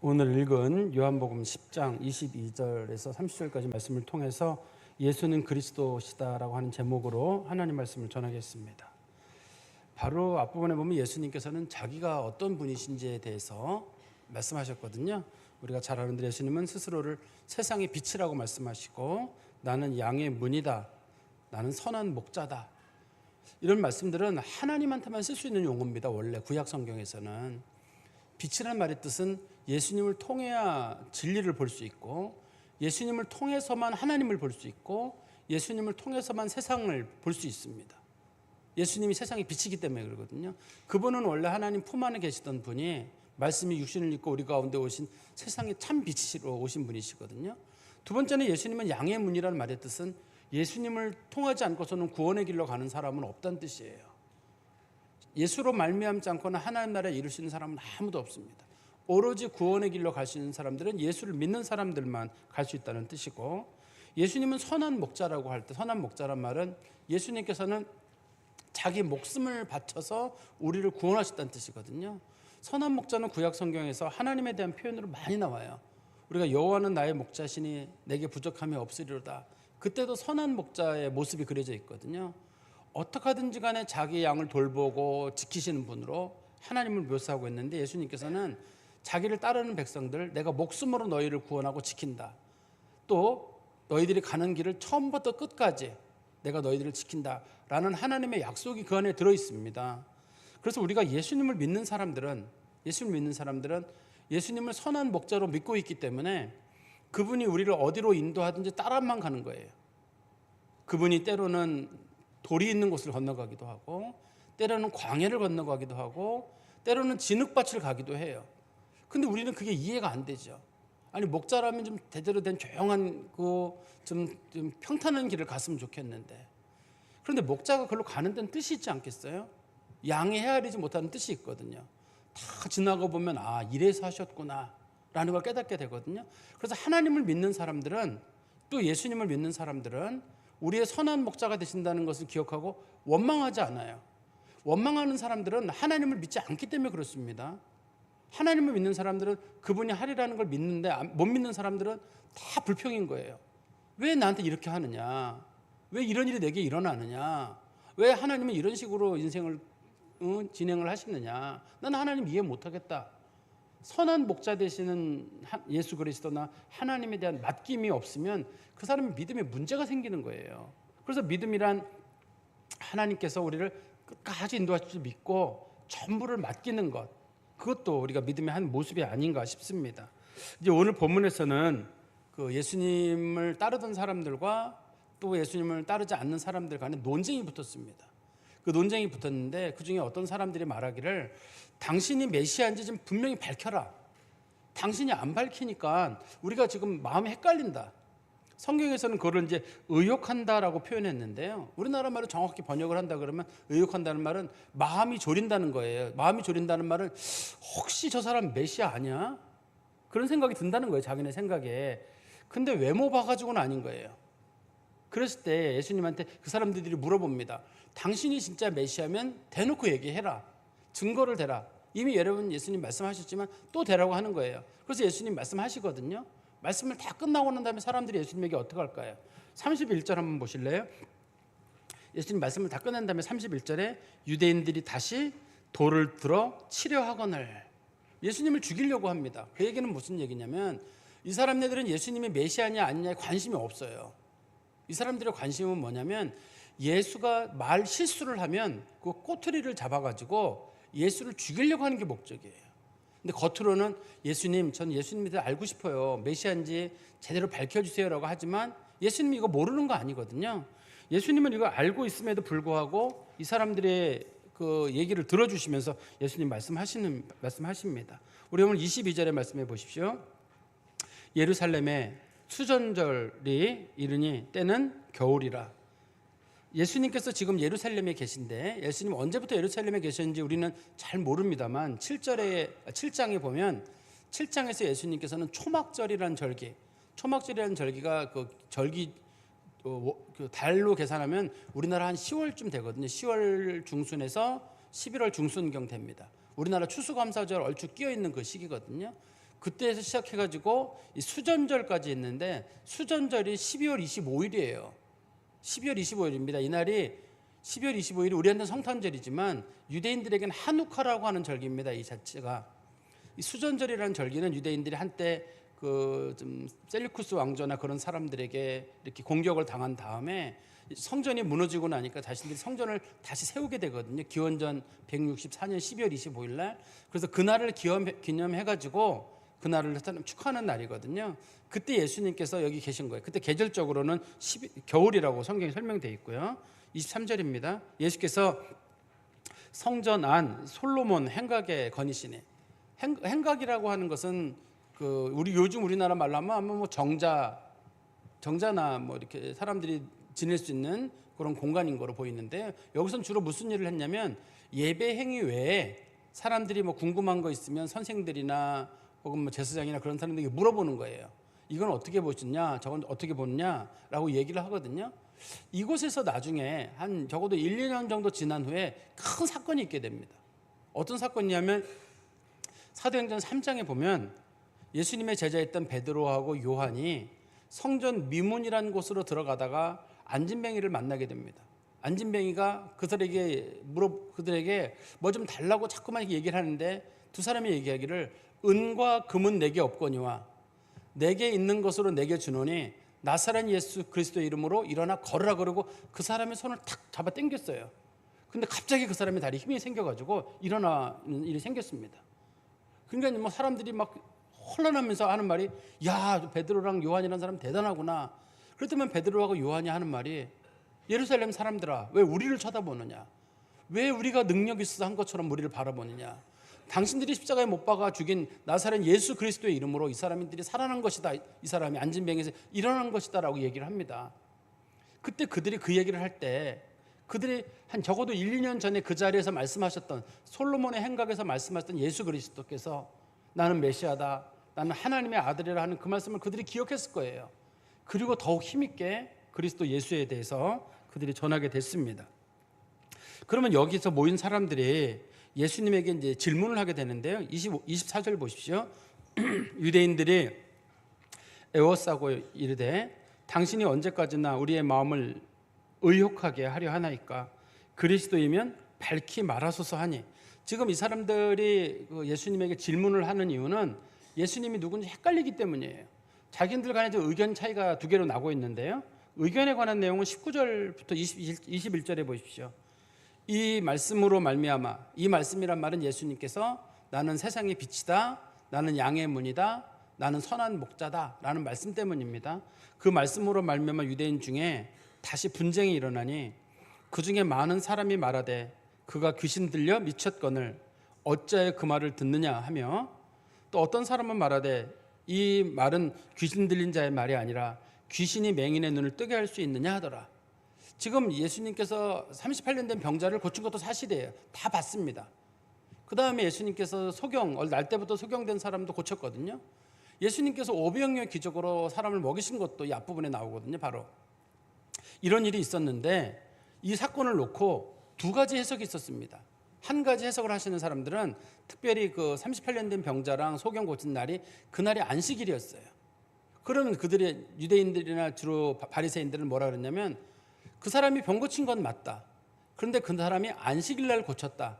오늘 읽은 요한복음 10장 22절에서 30절까지 말씀을 통해서 예수는 그리스도시다라고 하는 제목으로 하나님 말씀을 전하겠습니다. 바로 앞부분에 보면 예수님께서는 자기가 어떤 분이신지에 대해서 말씀하셨거든요. 우리가 잘 아는 대로 예수님은 스스로를 세상의 빛이라고 말씀하시고, 나는 양의 문이다, 나는 선한 목자다, 이런 말씀들은 하나님한테만 쓸 수 있는 용어입니다. 원래 구약 성경에서는 빛이라는 말의 뜻은 예수님을 통해야 진리를 볼 수 있고, 예수님을 통해서만 하나님을 볼 수 있고, 예수님을 통해서만 세상을 볼 수 있습니다. 예수님이 세상의 빛이기 때문에 그러거든요. 그분은 원래 하나님 품 안에 계시던 분이 말씀이 육신을 입고 우리 가운데 오신 세상의 참 빛으로 오신 분이시거든요. 두 번째는 예수님은 양의 문이라는 말의 뜻은 예수님을 통하지 않고서는 구원의 길로 가는 사람은 없다는 뜻이에요. 예수로 말미암지 않고는 하나님 나라에 이룰 수 있는 사람은 아무도 없습니다. 오로지 구원의 길로 갈 수 있는 사람들은 예수를 믿는 사람들만 갈 수 있다는 뜻이고, 예수님은 선한 목자라고 할 때, 선한 목자란 말은 예수님께서는 자기 목숨을 바쳐서 우리를 구원하셨다는 뜻이거든요. 선한 목자는 구약 성경에서 하나님에 대한 표현으로 많이 나와요. 우리가 여호와는 나의 목자시니 내게 부족함이 없으리로다, 그때도 선한 목자의 모습이 그려져 있거든요. 어떻게 하든지 간에 자기 양을 돌보고 지키시는 분으로 하나님을 묘사하고 있는데, 예수님께서는 자기를 따르는 백성들, 내가 목숨으로 너희를 구원하고 지킨다, 또 너희들이 가는 길을 처음부터 끝까지 내가 너희들을 지킨다라는 하나님의 약속이 그 안에 들어있습니다. 그래서 우리가 예수님을 믿는 사람들은 예수님을 선한 목자로 믿고 있기 때문에 그분이 우리를 어디로 인도하든지 따라만 가는 거예요. 그분이 때로는 돌이 있는 곳을 건너가기도 하고, 때로는 광야를 건너가기도 하고, 때로는 진흙밭을 가기도 해요. 근데 우리는 그게 이해가 안 되죠. 아니, 목자라면 좀 제대로 된 조용한 좀 평탄한 길을 갔으면 좋겠는데, 그런데 목자가 그걸로 가는 데는 뜻이 있지 않겠어요? 양이 헤아리지 못하는 뜻이 있거든요. 다 지나가 보면 이래서 하셨구나 라는 걸 깨닫게 되거든요. 그래서 하나님을 믿는 사람들은, 또 예수님을 믿는 사람들은 우리의 선한 목자가 되신다는 것을 기억하고 원망하지 않아요. 원망하는 사람들은 하나님을 믿지 않기 때문에 그렇습니다. 하나님을 믿는 사람들은 그분이 하리라는 걸 믿는데, 못 믿는 사람들은 다 불평인 거예요. 왜 나한테 이렇게 하느냐, 왜 이런 일이 내게 일어나느냐, 왜 하나님은 이런 식으로 인생을 진행을 하시느냐, 나는 하나님 이해 못하겠다. 선한 목자 되시는 예수 그리스도나 하나님에 대한 맡김이 없으면 그 사람의 믿음에 문제가 생기는 거예요. 그래서 믿음이란 하나님께서 우리를 끝까지 인도하실 줄 믿고 전부를 맡기는 것, 그것도 우리가 믿음의 한 모습이 아닌가 싶습니다. 이제 오늘 본문에서는 그 예수님을 따르던 사람들과 또 예수님을 따르지 않는 사람들 간에 논쟁이 붙었습니다. 그 논쟁이 붙었는데, 그 중에 어떤 사람들이 말하기를, 당신이 메시아인지 좀 분명히 밝혀라. 당신이 안 밝히니까 우리가 지금 마음이 헷갈린다. 성경에서는 그걸 이제 의욕한다라고 표현했는데요. 우리나라 말로 정확히 번역을 한다 그러면, 의욕한다는 말은 마음이 졸인다는 거예요. 마음이 졸인다는 말은 혹시 저 사람 메시아 아니야? 그런 생각이 든다는 거예요, 자기네 생각에. 근데 외모 봐가지고는 아닌 거예요. 그랬을 때 예수님한테 그 사람들이 물어봅니다. 당신이 진짜 메시아면 대놓고 얘기해라. 증거를 대라. 이미 여러분 예수님 말씀하셨지만 또 대라고 하는 거예요. 그래서 예수님 말씀하시거든요. 말씀을 다 끝나고 난 다음에 사람들이 예수님에게 어떻게 할까요? 31절 한번 보실래요? 예수님 말씀을 다 끝낸 다음에 31절에 유대인들이 다시 돌을 들어 치려 하거늘, 예수님을 죽이려고 합니다. 그 얘기는 무슨 얘기냐면, 이 사람들은 예수님이 메시아냐 아니냐에 관심이 없어요. 이 사람들의 관심은 뭐냐면, 예수가 말 실수를 하면 그 꼬투리를 잡아가지고 예수를 죽이려고 하는 게 목적이에요. 근데 겉으로는 예수님, 전 예수님에 대해 알고 싶어요, 메시아인지 제대로 밝혀주세요라고 하지만 예수님이 이거 모르는 거 아니거든요. 예수님은 이거 알고 있음에도 불구하고 이 사람들의 그 얘기를 들어주시면서 예수님 말씀하십니다. 우리 오늘 22절에 말씀해 보십시오. 예루살렘에 수전절이 이르니 때는 겨울이라. 예수님께서 지금 예루살렘에 계신데, 예수님 언제부터 예루살렘에 계셨는지 우리는 잘 모릅니다만 7장에 보면, 7장에서 예수님께서는 초막절이라는 절기가 그 절기 그 달로 계산하면 우리나라 한 10월쯤 되거든요. 10월 중순에서 11월 중순경 됩니다. 우리나라 추수감사절 얼추 끼어 있는 그 시기거든요. 그때에서 시작해가지고 이 수전절까지 있는데 수전절이 12월 25일이에요. 12월 25일입니다. 이날이 12월 25일이 우리한테는 성탄절이지만 유대인들에게는 하누카라고 하는 절기입니다. 이 자체가 이 수전절이라는 절기는 유대인들이 한때 그 좀 셀루쿠스 왕조나 그런 사람들에게 이렇게 공격을 당한 다음에 성전이 무너지고 나니까 자신들이 성전을 다시 세우게 되거든요. 기원전 164년 12월 25일 날. 그래서 그날을 기념해가지고 그날을 축하하는 날이거든요. 그때 예수님께서 여기 계신 거예요. 그때 계절적으로는 겨울이라고 성경에 설명되어 있고요. 23절입니다. 예수께서 성전 안 솔로몬 행각에 거니시니, 행각이라고 하는 것은 그 우리 요즘 우리나라 말로 하면 뭐 정자나 뭐 이렇게 사람들이 지낼 수 있는 그런 공간인 거로 보이는데, 여기서는 주로 무슨 일을 했냐면 예배 행위 외에 사람들이 뭐 궁금한 거 있으면 선생들이나 혹은 뭐 제사장이나 그런 사람들에게 물어보는 거예요. 이건 어떻게 보셨냐, 저건 어떻게 보느냐라고 얘기를 하거든요. 이곳에서 나중에 한 적어도 1, 2년 정도 지난 후에 큰 사건이 있게 됩니다. 어떤 사건이냐면 사도행전 3장에 보면 예수님의 제자였던 베드로하고 요한이 성전 미문이라는 곳으로 들어가다가 안진뱅이를 만나게 됩니다. 안진뱅이가 그들에게 뭐 좀 달라고 자꾸만 얘기를 하는데 두 사람이 얘기하기를 은과 금은 내게 없거니와 내게 있는 것으로 내게 주노니 나사렛 예수 그리스도의 이름으로 일어나 걸으라 그러고 그 사람의 손을 탁 잡아 당겼어요. 근데 갑자기 그 사람의 다리에 힘이 생겨가지고 일어나는 일이 생겼습니다. 그러니까 뭐 사람들이 막 혼란하면서 하는 말이, 야, 베드로랑 요한이라는 사람 대단하구나. 그랬더니 베드로하고 요한이 하는 말이, 예루살렘 사람들아, 왜 우리를 쳐다보느냐? 왜 우리가 능력 있어서 한 것처럼 우리를 바라보느냐? 당신들이 십자가에 못 박아 죽인 나사렛 예수 그리스도의 이름으로 이 사람들이 살아난 것이다. 이 사람이 안진뱅이에서 일어난 것이다 라고 얘기를 합니다. 그때 그들이 그 얘기를 할 때 그들이 한 적어도 1, 2년 전에 그 자리에서 말씀하셨던 솔로몬의 행각에서 말씀하셨던 예수 그리스도께서 나는 메시아다, 나는 하나님의 아들이라 하는 그 말씀을 그들이 기억했을 거예요. 그리고 더욱 힘있게 그리스도 예수에 대해서 그들이 전하게 됐습니다. 그러면 여기서 모인 사람들이 예수님에게 이제 질문을 하게 되는데요. 24절 보십시오. 유대인들이 에워싸고 이르되 당신이 언제까지나 우리의 마음을 의혹하게 하려 하나이까? 그리스도이면 밝히 말하소서 하니. 지금 이 사람들이 예수님에게 질문을 하는 이유는 예수님이 누군지 헷갈리기 때문이에요. 자기들 간에 의견 차이가 두 개로 나고 있는데요. 의견에 관한 내용은 19절부터 21절에 보십시오. 이 말씀으로 말미암아, 이 말씀이란 말은 예수님께서 나는 세상의 빛이다, 나는 양의 문이다, 나는 선한 목자다 라는 말씀 때문입니다. 그 말씀으로 말미암아 유대인 중에 다시 분쟁이 일어나니 그 중에 많은 사람이 말하되 그가 귀신 들려 미쳤거늘 어찌하여 그 말을 듣느냐 하며, 또 어떤 사람은 말하되 이 말은 귀신 들린 자의 말이 아니라 귀신이 맹인의 눈을 뜨게 할 수 있느냐 하더라. 지금 예수님께서 38년 된 병자를 고친 것도 사실이에요. 다 봤습니다. 그 다음에 예수님께서 날 때부터 소경된 사람도 고쳤거든요. 예수님께서 오병이어 기적으로 사람을 먹이신 것도 이 앞부분에 나오거든요. 바로 이런 일이 있었는데 이 사건을 놓고 두 가지 해석이 있었습니다. 한 가지 해석을 하시는 사람들은 특별히 그 38년 된 병자랑 소경 고친 날이 그날이 안식일이었어요. 그러면 그들의 유대인들이나 주로 바리새인들은 뭐라 그랬냐면, 그 사람이 병 고친 건 맞다. 그런데 그 사람이 안식일 날 고쳤다.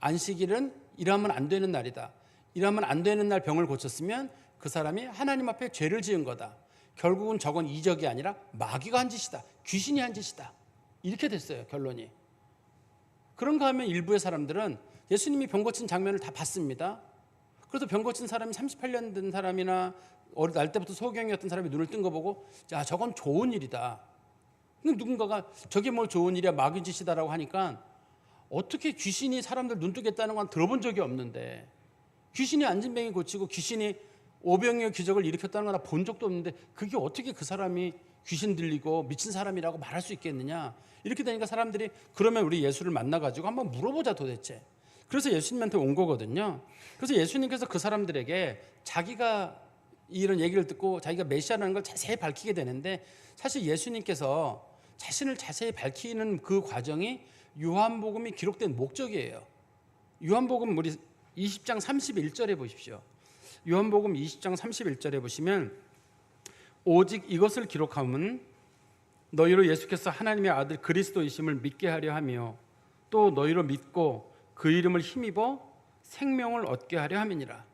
안식일은 일하면 안 되는 날이다. 일하면 안 되는 날 병을 고쳤으면 그 사람이 하나님 앞에 죄를 지은 거다. 결국은 저건 이적이 아니라 마귀가 한 짓이다. 귀신이 한 짓이다. 이렇게 됐어요, 결론이. 그런가 하면 일부의 사람들은 예수님이 병 고친 장면을 다 봤습니다. 그래서 병 고친 사람이 38년 된 사람이나 날 때부터 소경이었던 사람이 눈을 뜬 거 보고, 야, 저건 좋은 일이다. 누군가가 저게 뭘 좋은 일이야, 마귀 짓이다라고 하니까, 어떻게 귀신이 사람들 눈 뜨겠다는 건 들어본 적이 없는데, 귀신이 안진뱅이 고치고 귀신이 오병이어 기적을 일으켰다는 건 본 적도 없는데 그게 어떻게 그 사람이 귀신 들리고 미친 사람이라고 말할 수 있겠느냐. 이렇게 되니까 사람들이 그러면 우리 예수를 만나가지고 한번 물어보자 도대체. 그래서 예수님한테 온 거거든요. 그래서 예수님께서 그 사람들에게 자기가 이런 얘기를 듣고 자기가 메시아라는 걸 자세히 밝히게 되는데, 사실 예수님께서 자신을 자세히 밝히는 그 과정이 요한복음이 기록된 목적이에요. 요한복음 우리 20장 31절에 보십시오. 요한복음 20장 31절에 보시면 오직 이것을 기록함은 너희로 예수께서 하나님의 아들 그리스도이심을 믿게 하려 하며 또 너희로 믿고 그 이름을 힘입어 생명을 얻게 하려 함이니라.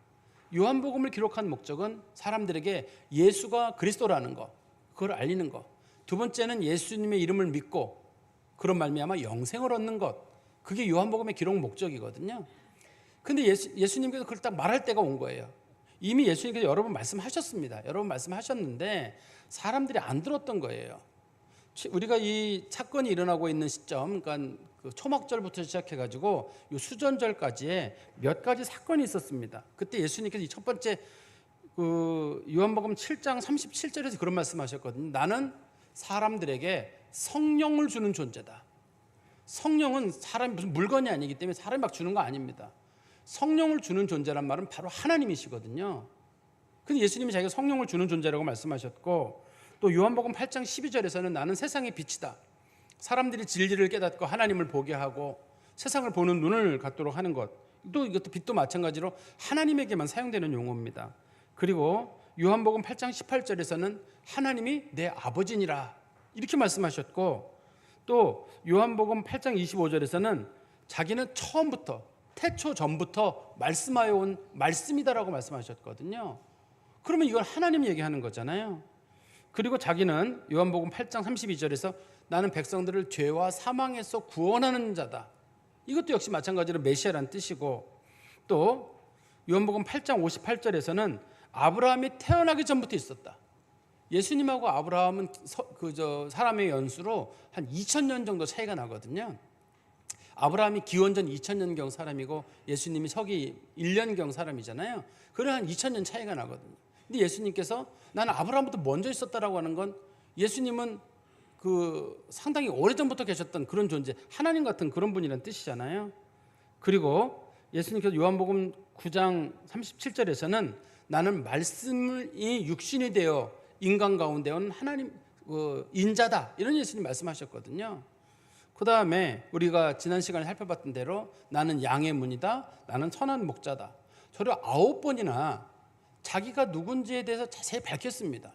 요한복음을 기록한 목적은 사람들에게 예수가 그리스도라는 것, 그걸 알리는 것. 두 번째는 예수님의 이름을 믿고 그런 말미암아 영생을 얻는 것. 그게 요한복음의 기록 목적이거든요. 근데 예수님께서 그걸 딱 말할 때가 온 거예요. 이미 예수님께서 여러 번 말씀하셨습니다. 여러 번 말씀하셨는데 사람들이 안 들었던 거예요. 우리가 이 사건이 일어나고 있는 시점, 그러니까 그 초막절부터 시작해가지고 이 수전절까지의 몇 가지 사건이 있었습니다. 그때 예수님께서 이 첫 번째 그 요한복음 7장 37절에서 그런 말씀하셨거든요. 나는 사람들에게 성령을 주는 존재다. 성령은 사람이 무슨 물건이 아니기 때문에 사람이 막 주는 거 아닙니다. 성령을 주는 존재란 말은 바로 하나님이시거든요. 근데 예수님이 자기가 성령을 주는 존재라고 말씀하셨고, 또 요한복음 8장 12절에서는 나는 세상의 빛이다. 사람들이 진리를 깨닫고 하나님을 보게 하고 세상을 보는 눈을 갖도록 하는 것. 또 이것도 빛도 마찬가지로 하나님에게만 사용되는 용어입니다. 그리고 요한복음 8장 18절에서는 하나님이 내 아버지니라 이렇게 말씀하셨고, 또 요한복음 8장 25절에서는 자기는 처음부터 태초 전부터 말씀하여 온 말씀이다라고 말씀하셨거든요. 그러면 이건 하나님이 얘기하는 거잖아요. 그리고 자기는 요한복음 8장 32절에서 나는 백성들을 죄와 사망에서 구원하는 자다. 이것도 역시 마찬가지로 메시아란 뜻이고, 또 요한복음 8장 58절에서는 아브라함이 태어나기 전부터 있었다. 예수님하고 아브라함은 사람의 연수로 한 2000년 정도 차이가 나거든요. 아브라함이 기원전 2000년경 사람이고 예수님이 서기 1년경 사람이잖아요. 그래 한 2000년 차이가 나거든요. 근데 예수님께서 나는 아브라함부터 먼저 있었다라고 하는 건 예수님은 그 상당히 오래전부터 계셨던 그런 존재, 하나님 같은 그런 분이라는 뜻이잖아요. 그리고 예수님께서 요한복음 9장 37절에서는 나는 말씀이 육신이 되어 인간 가운데 온 하나님 인자다, 이런 예수님 말씀하셨거든요. 그 다음에 우리가 지난 시간에 살펴봤던 대로 나는 양의 문이다, 나는 선한 목자다. 저를 9번이나 자기가 누군지에 대해서 자세히 밝혔습니다.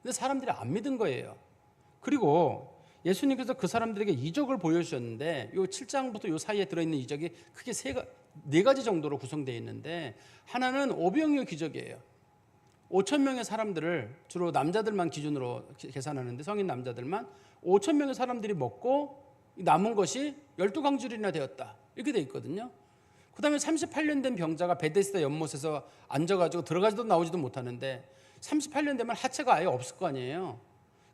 근데 사람들이 안 믿은 거예요. 그리고 예수님께서 그 사람들에게 이적을 보여주셨는데, 요 7장부터 요 사이에 들어있는 이적이 크게 네 가지 정도로 구성되어 있는데, 하나는 오병이어 기적이에요. 5,000명의 사람들을, 주로 남자들만 기준으로 계산하는데 성인 남자들만 5,000명의 사람들이 먹고 남은 것이 12강줄이나 되었다, 이렇게 되어 있거든요. 그 다음에 38년 된 병자가 베데스다 연못에서 앉아가지고 들어가지도 나오지도 못하는데 38년 되면 하체가 아예 없을 거 아니에요.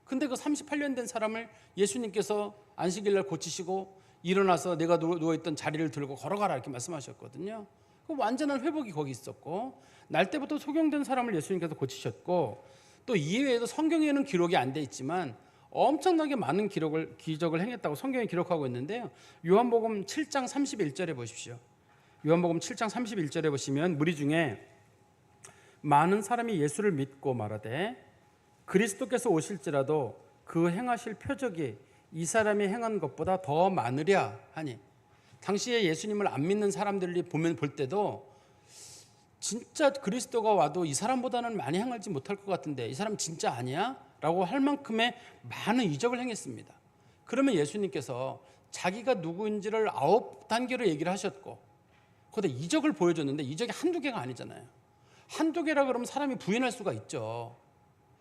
근데 그 38년 된 사람을 예수님께서 안식일날 고치시고 일어나서 내가 누워있던 자리를 들고 걸어가라 이렇게 말씀하셨거든요. 그 완전한 회복이 거기 있었고, 날 때부터 소경된 사람을 예수님께서 고치셨고, 또 이외에도 성경에는 기록이 안 돼 있지만 엄청나게 많은 기적을 행했다고 성경에 기록하고 있는데요. 요한복음 7장 31절에 보십시오. 요한복음 7장 31절에 보시면 무리 중에 많은 사람이 예수를 믿고 말하되 그리스도께서 오실지라도 그 행하실 표적이 이 사람이 행한 것보다 더 많으랴 하니, 당시에 예수님을 안 믿는 사람들이 볼 때도 진짜 그리스도가 와도 이 사람보다는 많이 행하지 못할 것 같은데 이 사람 진짜 아니야? 라고 할 만큼의 많은 이적을 행했습니다. 그러면 예수님께서 자기가 누구인지를 9단계로 얘기를 하셨고, 거기다 이적을 보여줬는데 이적이 한두 개가 아니잖아요. 한두 개라 그러면 사람이 부인할 수가 있죠.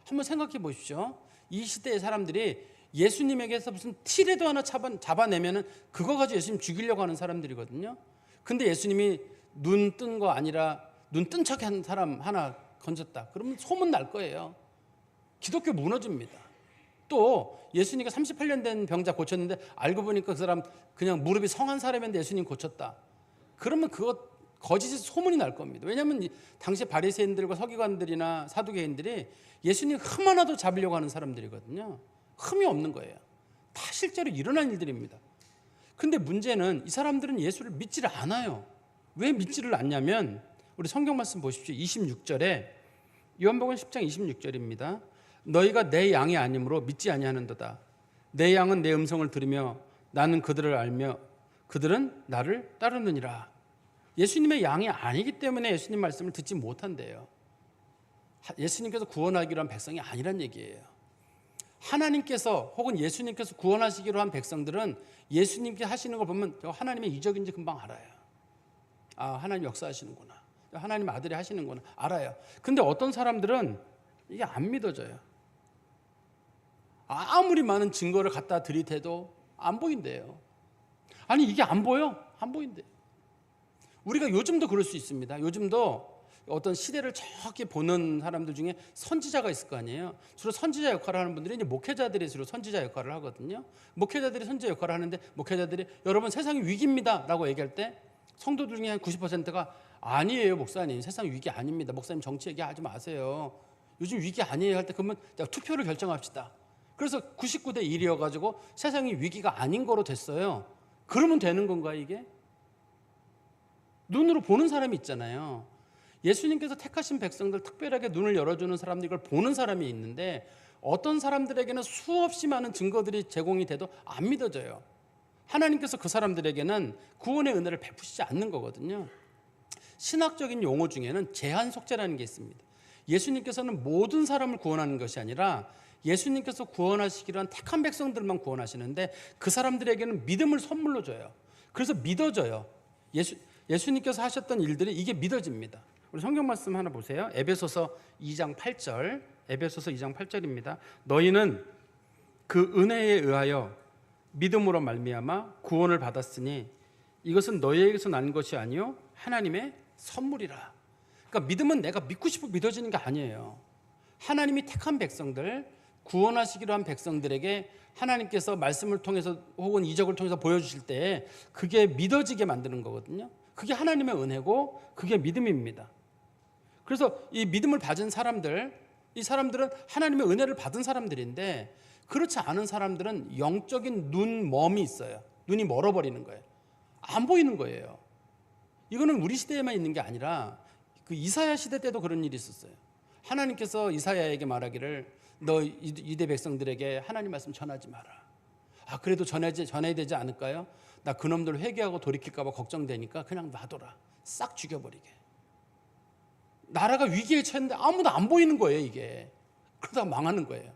한번 생각해 보십시오. 이 시대의 사람들이 예수님에게서 무슨 티라도 하나 잡아내면은 그거 가지고 예수님 죽이려고 하는 사람들이거든요. 근데 예수님이 눈 뜬 거 아니라 눈 뜬 척한 사람 하나 건졌다, 그러면 소문 날 거예요. 기독교 무너집니다. 또 예수님이 38년 된 병자 고쳤는데 알고 보니까 그 사람 그냥 무릎이 성한 사람인데 예수님 고쳤다, 그러면 그거 거짓이 소문이 날 겁니다. 왜냐하면 당시 바리새인들과 서기관들이나 사두개인들이 예수님 흠 하나도 잡으려고 하는 사람들이거든요. 흠이 없는 거예요. 다 실제로 일어난 일들입니다. 근데 문제는 이 사람들은 예수를 믿지를 않아요. 왜 믿지를 않냐면 우리 성경 말씀 보십시오. 26절에, 요한복음 10장 26절입니다. 너희가 내 양이 아니므로 믿지 아니하는도다. 내 양은 내 음성을 들으며 나는 그들을 알며 그들은 나를 따르느니라. 예수님의 양이 아니기 때문에 예수님 말씀을 듣지 못한대요. 예수님께서 구원하기로 한 백성이 아니란 얘기예요. 하나님께서 혹은 예수님께서 구원하시기로 한 백성들은 예수님께 하시는 걸 보면 하나님의 이적인지 금방 알아요. 아, 하나님 역사하시는구나. 하나님 아들이 하시는구나. 알아요. 근데 어떤 사람들은 이게 안 믿어져요. 아무리 많은 증거를 갖다 들이대도 안 보인대요. 아니, 이게 안 보여? 안 보인대요. 우리가 요즘도 그럴 수 있습니다. 요즘도 어떤 시대를 정확히 보는 사람들 중에 선지자가 있을 거 아니에요. 주로 선지자 역할을 하는 분들이 이제 목회자들이 주로 선지자 역할을 하거든요. 목회자들이 선지자 역할을 하는데, 목회자들이 여러분 세상이 위기입니다라고 얘기할 때 성도들 중에 한 90%가 아니에요, 목사님. 세상 위기 아닙니다. 목사님 정치 얘기하지 마세요. 요즘 위기 아니에요 할 때 그러면 투표를 결정합시다. 그래서 99대 1이어가지고 세상이 위기가 아닌 거로 됐어요. 그러면 되는 건가 이게? 눈으로 보는 사람이 있잖아요. 예수님께서 택하신 백성들, 특별하게 눈을 열어주는 사람들, 이걸 보는 사람이 있는데 어떤 사람들에게는 수없이 많은 증거들이 제공이 돼도 안 믿어져요. 하나님께서 그 사람들에게는 구원의 은혜를 베푸시지 않는 거거든요. 신학적인 용어 중에는 제한 속죄라는 게 있습니다. 예수님께서는 모든 사람을 구원하는 것이 아니라 예수님께서 구원하시기로 한 택한 백성들만 구원하시는데 그 사람들에게는 믿음을 선물로 줘요. 그래서 믿어져요. 예수님께서 하셨던 일들이 이게 믿어집니다. 우리 성경 말씀 하나 보세요. 에베소서 2장 8절. 에베소서 2장 8절입니다. 너희는 그 은혜에 의하여 믿음으로 말미암아 구원을 받았으니 이것은 너희에게서 난 것이 아니요 하나님의 선물이라. 그러니까 믿음은 내가 믿고 싶어 믿어지는 게 아니에요. 하나님이 택한 백성들, 구원하시기로 한 백성들에게 하나님께서 말씀을 통해서 혹은 이적을 통해서 보여주실 때 그게 믿어지게 만드는 거거든요. 그게 하나님의 은혜고 그게 믿음입니다. 그래서 이 믿음을 받은 사람들, 이 사람들은 하나님의 은혜를 받은 사람들인데 그렇지 않은 사람들은 영적인 눈멈이 있어요. 눈이 멀어버리는 거예요. 안 보이는 거예요. 이거는 우리 시대에만 있는 게 아니라 그 이사야 시대 때도 그런 일이 있었어요. 하나님께서 이사야에게 말하기를 너 이대 백성들에게 하나님 말씀 전하지 마라. 아, 그래도 전해야 되지 않을까요? 나 그놈들 회개하고 돌이킬까 봐 걱정되니까 그냥 놔둬라. 싹 죽여버리게. 나라가 위기에 처했는데 아무도 안 보이는 거예요, 이게. 그러다가 망하는 거예요.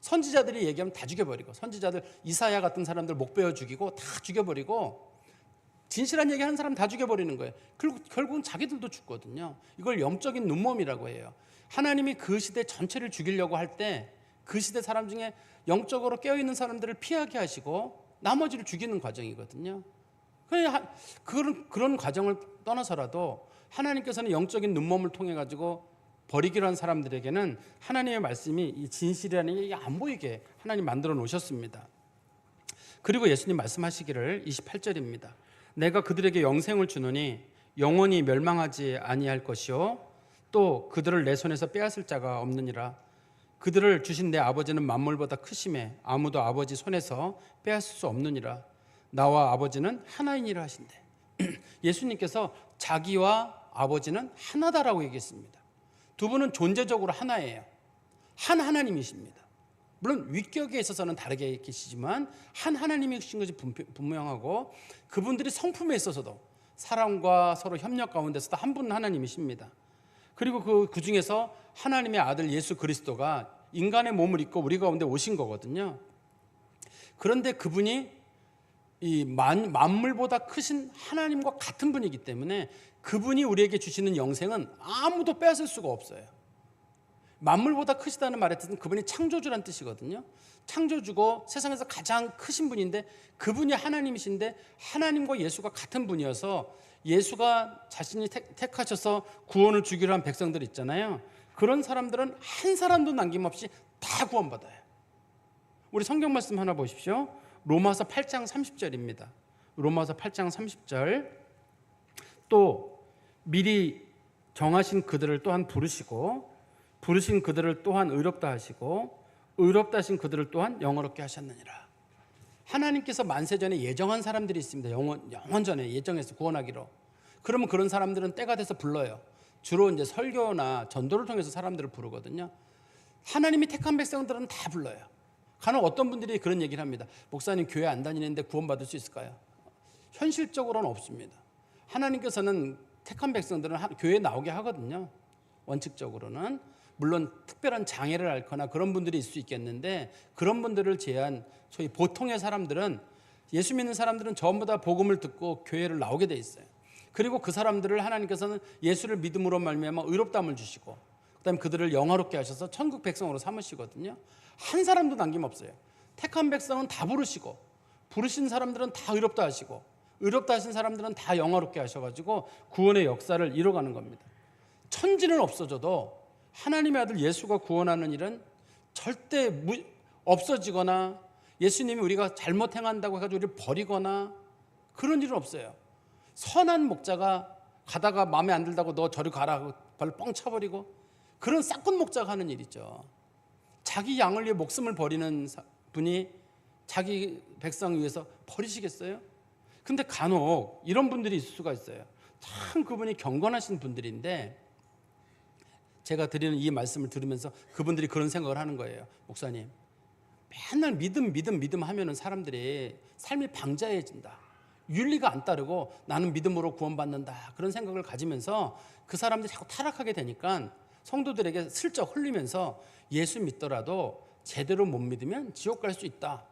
선지자들이 얘기하면 다 죽여버리고, 선지자들 이사야 같은 사람들 목 베어 죽이고 다 죽여버리고, 진실한 얘기하는 사람 다 죽여버리는 거예요. 결국은 자기들도 죽거든요. 이걸 영적인 눈몸이라고 해요. 하나님이 그 시대 전체를 죽이려고 할 때 그 시대 사람 중에 영적으로 깨어있는 사람들을 피하게 하시고 나머지를 죽이는 과정이거든요. 그런 과정을 떠나서라도 하나님께서는 영적인 눈몸을 통해 가지고 버리기로 한 사람들에게는 하나님의 말씀이 이 진실이라는 게 안 보이게 하나님 만들어 놓으셨습니다. 그리고 예수님 말씀하시기를 28절입니다. 내가 그들에게 영생을 주노니 영원히 멸망하지 아니할 것이요 또 그들을 내 손에서 빼앗을 자가 없느니라. 그들을 주신 내 아버지는 만물보다 크심에 아무도 아버지 손에서 빼앗을 수 없느니라. 나와 아버지는 하나이니라 하신대. 예수님께서 자기와 아버지는 하나다라고 얘기했습니다. 두 분은 존재적으로 하나예요. 한 하나님이십니다. 물론 위격에 있어서는 다르게 계시지만 한 하나님이신 것이 분명하고 그분들이 성품에 있어서도 사랑과 서로 협력 가운데서도 한 분 하나님이십니다. 그리고 그 중에서 하나님의 아들 예수 그리스도가 인간의 몸을 입고 우리 가운데 오신 거거든요. 그런데 그분이 이 만물보다 크신 하나님과 같은 분이기 때문에 그분이 우리에게 주시는 영생은 아무도 빼앗을 수가 없어요. 만물보다 크시다는 말의 뜻은 그분이 창조주란 뜻이거든요. 창조주고 세상에서 가장 크신 분인데 그분이 하나님이신데 하나님과 예수가 같은 분이어서 예수가 자신이 택하셔서 구원을 주기로 한 백성들 있잖아요. 그런 사람들은 한 사람도 남김없이 다 구원받아요. 우리 성경 말씀 하나 보십시오. 로마서 8장 30절입니다. 로마서 8장 30절. 또 미리 정하신 그들을 또한 부르시고 부르신 그들을 또한 의롭다 하시고 의롭다 하신 그들을 또한 영어롭게 하셨느니라. 하나님께서 만세전에 예정한 사람들이 있습니다. 영원전에 예정해서 구원하기로. 그러면 그런 사람들은 때가 돼서 불러요. 주로 이제 설교나 전도를 통해서 사람들을 부르거든요. 하나님이 택한 백성들은 다 불러요. 간혹 어떤 분들이 그런 얘기를 합니다. 목사님 교회 안 다니는데 구원받을 수 있을까요? 현실적으로는 없습니다. 하나님께서는 택한 백성들은 교회에 나오게 하거든요. 원칙적으로는. 물론 특별한 장애를 앓거나 그런 분들이 있을 수 있겠는데, 그런 분들을 제한 소위 보통의 사람들은, 예수 믿는 사람들은 전부 다 복음을 듣고 교회를 나오게 돼 있어요. 그리고 그 사람들을 하나님께서는 예수를 믿음으로 말미암아 의롭다함을 주시고, 그다음에 그들을 영화롭게 하셔서 천국 백성으로 삼으시거든요. 한 사람도 남김없어요. 택한 백성은 다 부르시고, 부르신 사람들은 다 의롭다 하시고, 의롭다 하신 사람들은 다 영화롭게 하셔가지고 구원의 역사를 이뤄가는 겁니다. 천지는 없어져도 하나님의 아들 예수가 구원하는 일은 절대 없어지거나, 예수님이 우리가 잘못 행한다고 해가지고 우리를 버리거나 그런 일은 없어요. 선한 목자가 가다가 마음에 안 들다고 너 저리 가라 하고 발로 뻥 차버리고, 그런 싹군 목자가 하는 일이죠. 자기 양을 위해 목숨을 버리는 분이 자기 백성 위해서 버리시겠어요? 근데 간혹 이런 분들이 있을 수가 있어요. 참 그분이 경건하신 분들인데, 제가 드리는 이 말씀을 들으면서 그분들이 그런 생각을 하는 거예요. 목사님, 맨날 믿음 하면은 사람들이 삶이 방자해진다, 윤리가 안 따르고 나는 믿음으로 구원받는다, 그런 생각을 가지면서 그 사람들이 자꾸 타락하게 되니까 성도들에게 슬쩍 흘리면서 예수 믿더라도 제대로 못 믿으면 지옥 갈 수 있다,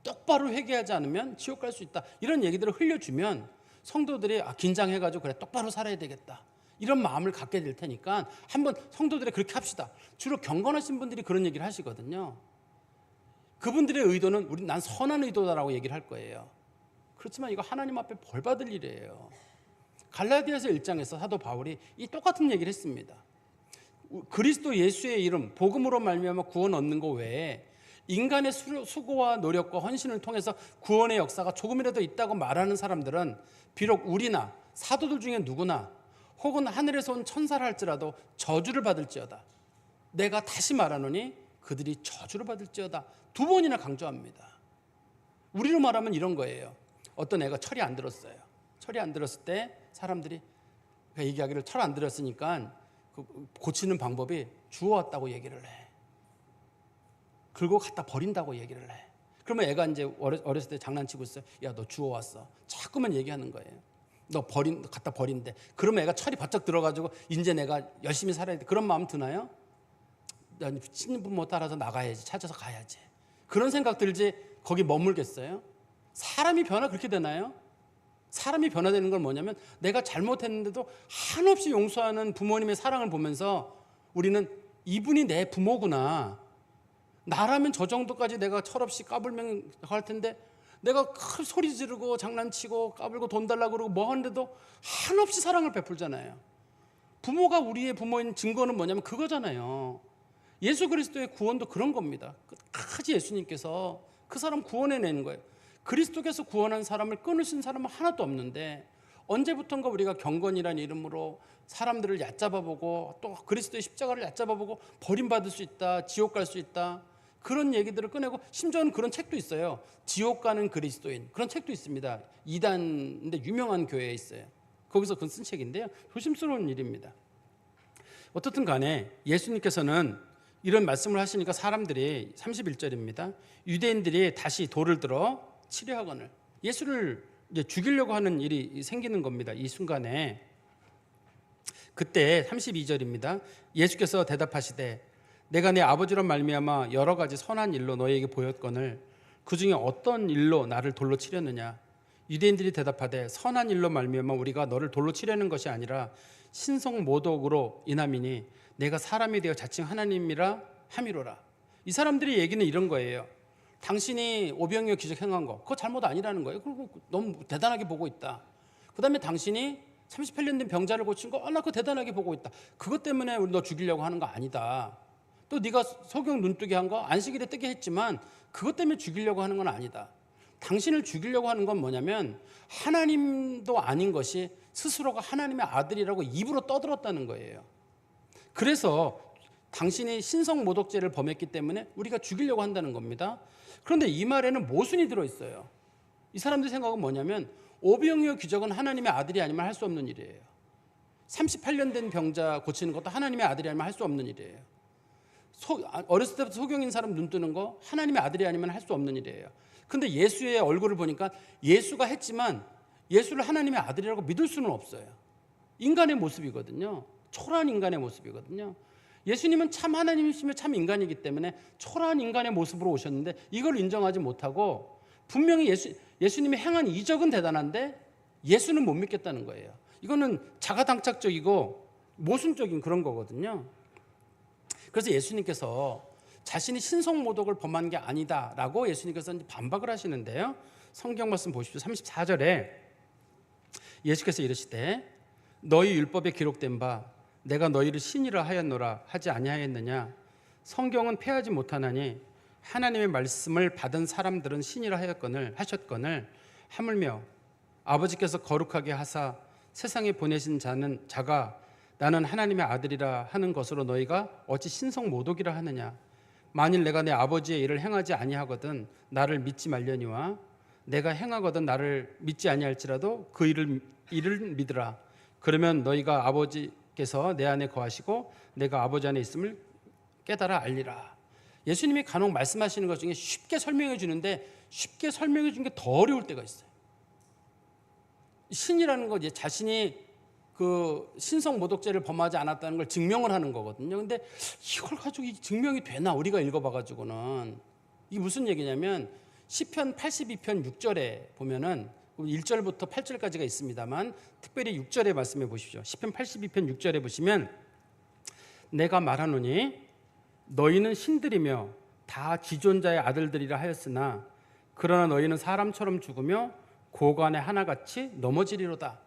똑바로 회개하지 않으면 지옥 갈 수 있다, 이런 얘기들을 흘려주면 성도들이 긴장해가지고 그래 똑바로 살아야 되겠다, 이런 마음을 갖게 될 테니까 한번 성도들이 그렇게 합시다. 주로 경건하신 분들이 그런 얘기를 하시거든요. 그분들의 의도는 난 선한 의도다라고 얘기를 할 거예요. 그렇지만 이거 하나님 앞에 벌 받을 일이에요. 갈라디아서 1장에서 사도 바울이 이 똑같은 얘기를 했습니다. 그리스도 예수의 이름, 복음으로 말미암아 구원 얻는 것 외에 인간의 수고와 노력과 헌신을 통해서 구원의 역사가 조금이라도 있다고 말하는 사람들은 비록 우리나 사도들 중에 누구나 혹은 하늘에서 온 천사라 할지라도 저주를 받을지어다. 내가 다시 말하노니 그들이 저주를 받을지어다. 2번이나 강조합니다. 우리로 말하면 이런 거예요. 어떤 애가 철이 안 들었어요. 철이 안 들었을 때 사람들이 얘기하기를 철 안 들었으니까 고치는 방법이 주워왔다고 얘기를 해. 그리고 갖다 버린다고 얘기를 해. 그러면 애가 이제 어렸을 때 장난치고 있어요. 야, 너 주워왔어. 자꾸만 얘기하는 거예요. 너 갖다 버린대. 그러면 애가 철이 바짝 들어가지고 이제 내가 열심히 살아야 돼. 그런 마음 드나요? 난 친부모 따라서 나가야지. 찾아서 가야지. 그런 생각 들지 거기 머물겠어요? 사람이 변화 그렇게 되나요? 사람이 변화되는 건 뭐냐면, 내가 잘못했는데도 한없이 용서하는 부모님의 사랑을 보면서 우리는 이분이 내 부모구나, 나라면 저 정도까지 내가 철없이 까불면 할 텐데 내가 큰 소리 지르고 장난치고 까불고 돈 달라고 그러고 뭐 하는데도 한없이 사랑을 베풀잖아요. 부모가 우리의 부모인 증거는 뭐냐면 그거잖아요. 예수 그리스도의 구원도 그런 겁니다. 끝까지 예수님께서 그 사람 구원해내는 거예요. 그리스도께서 구원한 사람을 끊으신 사람은 하나도 없는데, 언제부턴가 우리가 경건이라는 이름으로 사람들을 얕잡아보고 또 그리스도의 십자가를 ят잡아보고 버림받을 수 있다, 지옥 갈 수 있다, 그런 얘기들을 꺼내고, 심지어는 그런 책도 있어요. 지옥 가는 그리스도인, 그런 책도 있습니다. 이단인데 유명한 교회에 있어요. 거기서 그건 쓴 책인데요. 조심스러운 일입니다. 어떻든 간에 예수님께서는 이런 말씀을 하시니까 사람들이, 31절입니다. 유대인들이 다시 돌을 들어 치려하거늘, 예수를 이제 죽이려고 하는 일이 생기는 겁니다. 이 순간에. 그때 32절입니다. 예수께서 대답하시되 내가 내 아버지로 말미암아 여러 가지 선한 일로 너희에게 보였거늘 그 중에 어떤 일로 나를 돌로 치렸느냐. 유대인들이 대답하되 선한 일로 말미암아 우리가 너를 돌로 치려는 것이 아니라 신성 모독으로 인함이니 내가 사람이 되어 자칭 하나님이라 함이로라. 이 사람들의 얘기는 이런 거예요. 당신이 오병이어 기적 행한 거, 그거 잘못 아니라는 거예요. 그리고 너무 대단하게 보고 있다. 그 다음에 당신이 38년 된 병자를 고친 거, 나 그거 대단하게 보고 있다. 그것 때문에 우리 너 죽이려고 하는 거 아니다. 또 네가 소경 눈뜨게 한 거, 안식일에 뜨게 했지만 그것 때문에 죽이려고 하는 건 아니다. 당신을 죽이려고 하는 건 뭐냐면, 하나님도 아닌 것이 스스로가 하나님의 아들이라고 입으로 떠들었다는 거예요. 그래서 당신이 신성모독죄를 범했기 때문에 우리가 죽이려고 한다는 겁니다. 그런데 이 말에는 모순이 들어있어요. 이 사람들 생각은 뭐냐면, 오병이어 기적은 하나님의 아들이 아니면 할 수 없는 일이에요. 38년 된 병자 고치는 것도 하나님의 아들이 아니면 할 수 없는 일이에요. 어렸을 때부터 소경인 사람 눈 뜨는 거 하나님의 아들이 아니면 할 수 없는 일이에요. 근데 예수의 얼굴을 보니까 예수가 했지만 예수를 하나님의 아들이라고 믿을 수는 없어요. 인간의 모습이거든요. 초라한 인간의 모습이거든요. 예수님은 참 하나님이시며 참 인간이기 때문에 초라한 인간의 모습으로 오셨는데 이걸 인정하지 못하고 분명히 예수님이 행한 이적은 대단한데 예수는 못 믿겠다는 거예요. 이거는 자가당착적이고 모순적인 그런 거거든요. 그래서 예수님께서 자신이 신성모독을 범한 게 아니다라고 예수님께서 반박을 하시는데요. 성경 말씀 보십시오. 34절에 예수께서 이르시되 너희 율법에 기록된 바 내가 너희를 신이라 하였노라 하지 아니하였느냐. 성경은 폐하지 못하나니 하나님의 말씀을 받은 사람들은 신이라 하셨거늘 하물며 아버지께서 거룩하게 하사 세상에 보내신 자가 나는 하나님의 아들이라 하는 것으로 너희가 어찌 신성모독이라 하느냐. 만일 내가 내 아버지의 일을 행하지 아니하거든 나를 믿지 말려니와 내가 행하거든 나를 믿지 아니할지라도 그 일을 믿으라. 그러면 너희가 아버지께서 내 안에 거하시고 내가 아버지 안에 있음을 깨달아 알리라. 예수님이 간혹 말씀하시는 것 중에 쉽게 설명해 주는데 쉽게 설명해 준 게 더 어려울 때가 있어요. 신이라는 것, 자신이 그 신성 모독죄를 범하지 않았다는 걸 증명을 하는 거거든요. 근데 이걸 가지고 증명이 되나 우리가 읽어봐가지고는 이게 무슨 얘기냐면 시편 82편 6절에 보면은 1절부터 8절까지가 있습니다만 특별히 6절에 말씀해 보십시오. 시편 82편 6절에 보시면 내가 말하노니 너희는 신들이며 다 지존자의 아들들이라 하였으나 그러나 너희는 사람처럼 죽으며 고관에 하나같이 넘어지리로다.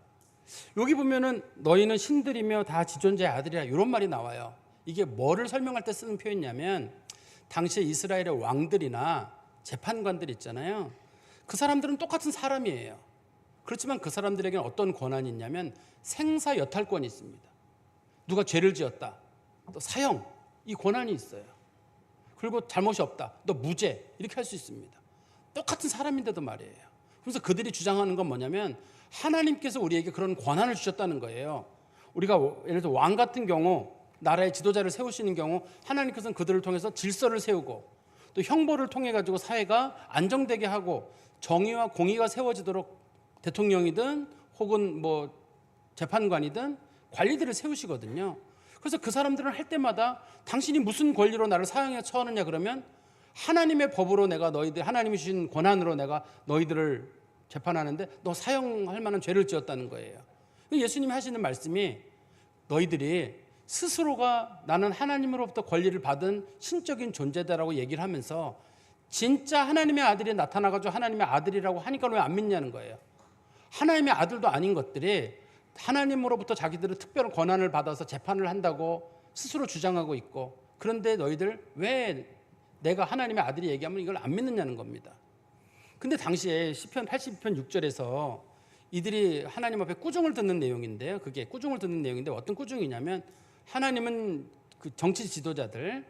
여기 보면은 너희는 신들이며 다 지존자의 아들이라 이런 말이 나와요. 이게 뭐를 설명할 때 쓰는 표현이냐면 당시에 이스라엘의 왕들이나 재판관들 있잖아요. 그 사람들은 똑같은 사람이에요. 그렇지만 그 사람들에게는 어떤 권한이 있냐면 생사 여탈권이 있습니다. 누가 죄를 지었다, 또 사형, 이 권한이 있어요. 그리고 잘못이 없다, 또 무죄, 이렇게 할 수 있습니다. 똑같은 사람인데도 말이에요. 그래서 그들이 주장하는 건 뭐냐면 하나님께서 우리에게 그런 권한을 주셨다는 거예요. 우리가 예를 들어 왕 같은 경우 나라의 지도자를 세우시는 경우 하나님께서는 그들을 통해서 질서를 세우고 또 형벌을 통해 가지고 사회가 안정되게 하고 정의와 공의가 세워지도록 대통령이든 혹은 뭐 재판관이든 관리들을 세우시거든요. 그래서 그 사람들은 할 때마다 당신이 무슨 권리로 나를 사형에 처하느냐 그러면 하나님의 법으로 내가 너희들 하나님이 주신 권한으로 내가 너희들을 재판하는데 너 사형할 만한 죄를 지었다는 거예요. 예수님이 하시는 말씀이 너희들이 스스로가 나는 하나님으로부터 권리를 받은 신적인 존재다라고 얘기를 하면서 진짜 하나님의 아들이 나타나가지고 하나님의 아들이라고 하니까 왜 안 믿냐는 거예요. 하나님의 아들도 아닌 것들이 하나님으로부터 자기들은 특별한 권한을 받아서 재판을 한다고 스스로 주장하고 있고 그런데 너희들 왜 내가 하나님의 아들이 얘기하면 이걸 안 믿느냐는 겁니다. 근데 당시에 시편 82편 6절에서 이들이 하나님 앞에 꾸중을 듣는 내용인데요. 그게 꾸중을 듣는 내용인데 어떤 꾸중이냐면 하나님은 그 정치 지도자들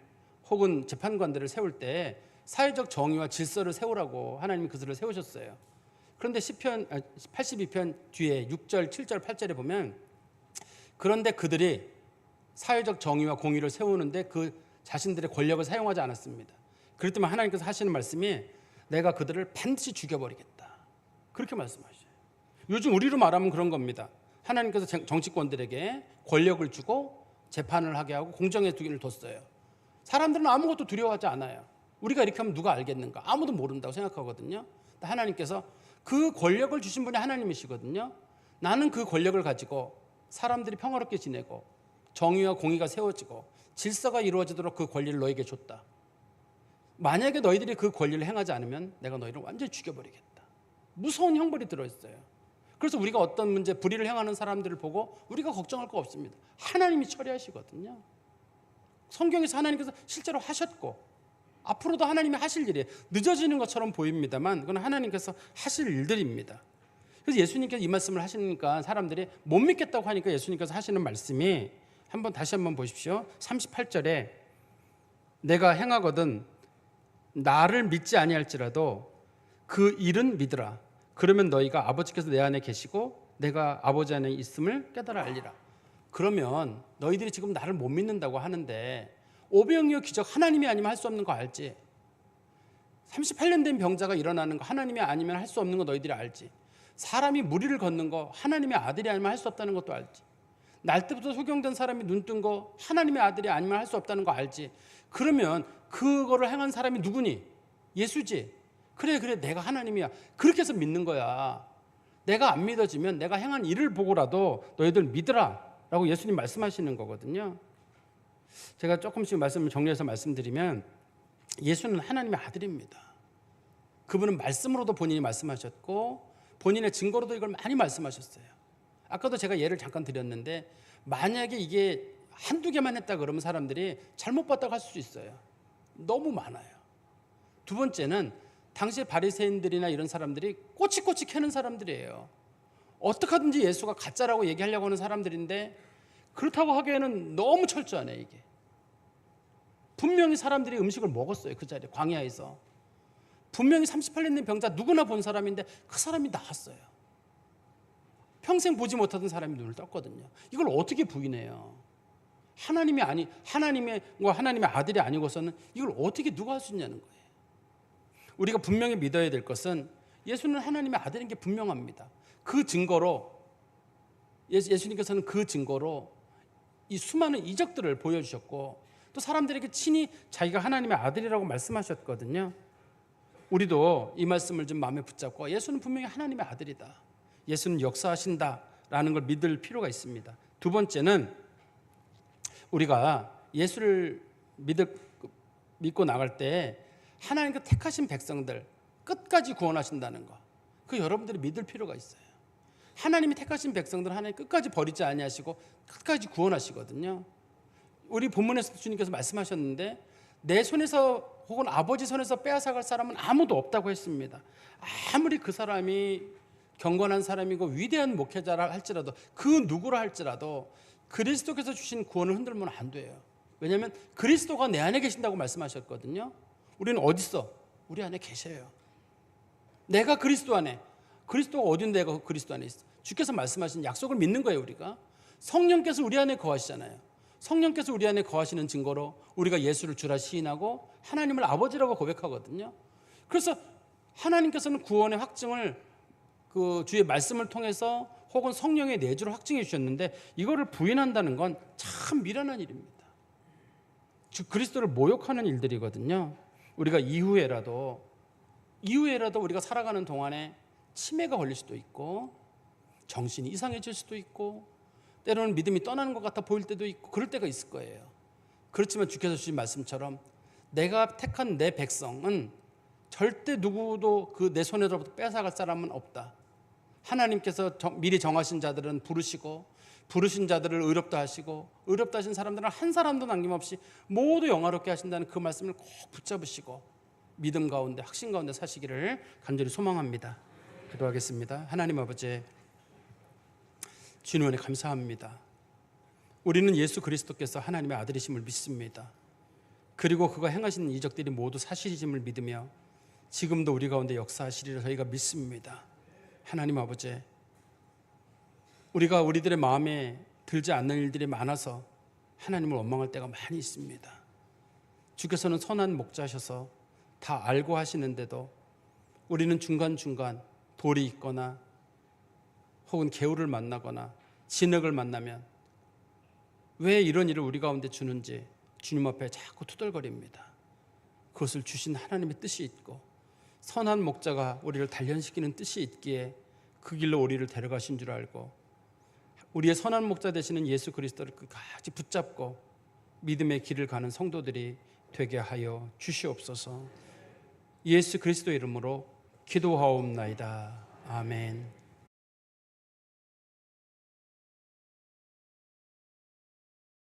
혹은 재판관들을 세울 때 사회적 정의와 질서를 세우라고 하나님이 그들을 세우셨어요. 그런데 시편 82편 뒤에 6절, 7절, 8절에 보면 그런데 그들이 사회적 정의와 공의를 세우는데 그 자신들의 권력을 사용하지 않았습니다. 그럴 때만 하나님께서 하시는 말씀이 내가 그들을 반드시 죽여버리겠다. 그렇게 말씀하셔요. 요즘 우리로 말하면 그런 겁니다. 하나님께서 정치권들에게 권력을 주고 재판을 하게 하고 공정의 두기를 뒀어요. 사람들은 아무것도 두려워하지 않아요. 우리가 이렇게 하면 누가 알겠는가? 아무도 모른다고 생각하거든요. 하나님께서 그 권력을 주신 분이 하나님이시거든요. 나는 그 권력을 가지고 사람들이 평화롭게 지내고 정의와 공의가 세워지고 질서가 이루어지도록 그 권리를 너에게 줬다. 만약에 너희들이 그 권리를 행하지 않으면 내가 너희를 완전히 죽여버리겠다. 무서운 형벌이 들어있어요. 그래서 우리가 어떤 문제, 불의를 행하는 사람들을 보고 우리가 걱정할 거 없습니다. 하나님이 처리하시거든요. 성경에서 하나님께서 실제로 하셨고 앞으로도 하나님이 하실 일이에요. 늦어지는 것처럼 보입니다만 그건 하나님께서 하실 일들입니다. 그래서 예수님께서 이 말씀을 하시니까 사람들이 못 믿겠다고 하니까 예수님께서 하시는 말씀이 다시 한번 보십시오. 38절에 내가 행하거든 나를 믿지 아니할지라도 그 일은 믿으라. 그러면 너희가 아버지께서 내 안에 계시고 내가 아버지 안에 있음을 깨달아 알리라. 그러면 너희들이 지금 나를 못 믿는다고 하는데 오병이어 기적 하나님이 아니면 할 수 없는 거 알지? 38년 된 병자가 일어나는 거 하나님이 아니면 할 수 없는 거 너희들이 알지? 사람이 무리를 걷는 거 하나님의 아들이 아니면 할 수 없다는 것도 알지? 날 때부터 소경된 사람이 눈 뜬 거 하나님의 아들이 아니면 할 수 없다는 거 알지. 그러면 그거를 행한 사람이 누구니? 예수지. 그래 내가 하나님이야. 그렇게 해서 믿는 거야. 내가 안 믿어지면 내가 행한 일을 보고라도 너희들 믿으라 라고 예수님 말씀하시는 거거든요. 제가 조금씩 말씀을 정리해서 말씀드리면 예수는 하나님의 아들입니다. 그분은 말씀으로도 본인이 말씀하셨고 본인의 증거로도 이걸 많이 말씀하셨어요. 아까도 제가 예를 잠깐 드렸는데 만약에 이게 한두 개만 했다 그러면 사람들이 잘못 봤다고 할 수 있어요. 너무 많아요. 두 번째는 당시에 바리새인들이나 이런 사람들이 꼬치꼬치 캐는 사람들이에요. 어떻게 하든지 예수가 가짜라고 얘기하려고 하는 사람들인데 그렇다고 하기에는 너무 철저하네 이게. 분명히 사람들이 음식을 먹었어요. 그 자리에 광야에서. 분명히 38년 된 병자 누구나 본 사람인데 그 사람이 나았어요. 평생 보지 못하던 사람이 눈을 떴거든요. 이걸 어떻게 부인해요? 하나님의 아들이 아니고서는 이걸 어떻게 누가 할 수 있냐는 거예요. 우리가 분명히 믿어야 될 것은 예수는 하나님의 아들인 게 분명합니다. 그 증거로 예수님께서는 그 증거로 이 수많은 이적들을 보여주셨고 또 사람들에게 친히 자기가 하나님의 아들이라고 말씀하셨거든요. 우리도 이 말씀을 좀 마음에 붙잡고 예수는 분명히 하나님의 아들이다. 예수는 역사하신다라는 걸 믿을 필요가 있습니다. 두 번째는 우리가 예수를 믿고 나갈 때 하나님께 택하신 백성들 끝까지 구원하신다는 거. 그 여러분들이 믿을 필요가 있어요. 하나님이 택하신 백성들 하나님 끝까지 버리지 아니하시고 끝까지 구원하시거든요. 우리 본문에서 주님께서 말씀하셨는데 내 손에서 혹은 아버지 손에서 빼앗아갈 사람은 아무도 없다고 했습니다. 아무리 그 사람이 경건한 사람이고 위대한 목회자라 할지라도 그 누구라 할지라도 그리스도께서 주신 구원을 흔들면 안 돼요. 왜냐하면 그리스도가 내 안에 계신다고 말씀하셨거든요. 우리는 어디 있어? 우리 안에 계셔요. 내가 그리스도 안에. 그리스도가 어딘데 내가 그리스도 안에 있어? 주께서 말씀하신 약속을 믿는 거예요. 우리가 성령께서 우리 안에 거하시잖아요. 성령께서 우리 안에 거하시는 증거로 우리가 예수를 주라 시인하고 하나님을 아버지라고 고백하거든요. 그래서 하나님께서는 구원의 확증을 그 주의 말씀을 통해서 혹은 성령의 내주로 확증해 주셨는데 이거를 부인한다는 건 참 미련한 일입니다. 즉 그리스도를 모욕하는 일들이거든요. 우리가 이후에라도 우리가 살아가는 동안에 치매가 걸릴 수도 있고 정신이 이상해질 수도 있고 때로는 믿음이 떠나는 것 같아 보일 때도 있고 그럴 때가 있을 거예요. 그렇지만 주께서 주신 말씀처럼 내가 택한 내 백성은 절대 누구도 그 내 손에서부터 뺏어갈 사람은 없다. 하나님께서 미리 정하신 자들은 부르신 자들을 의롭다 하시고 의롭다 하신 사람들은 한 사람도 남김없이 모두 영화롭게 하신다는 그 말씀을 꼭 붙잡으시고 믿음 가운데 확신 가운데 사시기를 간절히 소망합니다. 기도하겠습니다. 하나님 아버지, 주님 은혜 감사합니다. 우리는 예수 그리스도께서 하나님의 아들이심을 믿습니다. 그리고 그가 행하신 이적들이 모두 사실이심을 믿으며 지금도 우리 가운데 역사하시리라 저희가 믿습니다. 하나님 아버지, 우리가 우리들의 마음에 들지 않는 일들이 많아서 하나님을 원망할 때가 많이 있습니다. 주께서는 선한 목자셔서 다 알고 하시는데도 우리는 중간중간 돌이 있거나 혹은 개울을 만나거나 진흙을 만나면 왜 이런 일을 우리 가운데 주는지 주님 앞에 자꾸 투덜거립니다. 그것을 주신 하나님의 뜻이 있고 선한 목자가 우리를 단련시키는 뜻이 있기에 그 길로 우리를 데려가신 줄 알고 우리의 선한 목자 되시는 예수 그리스도를 끝까지 붙잡고 믿음의 길을 가는 성도들이 되게 하여 주시옵소서. 예수 그리스도 이름으로 기도하옵나이다. 아멘.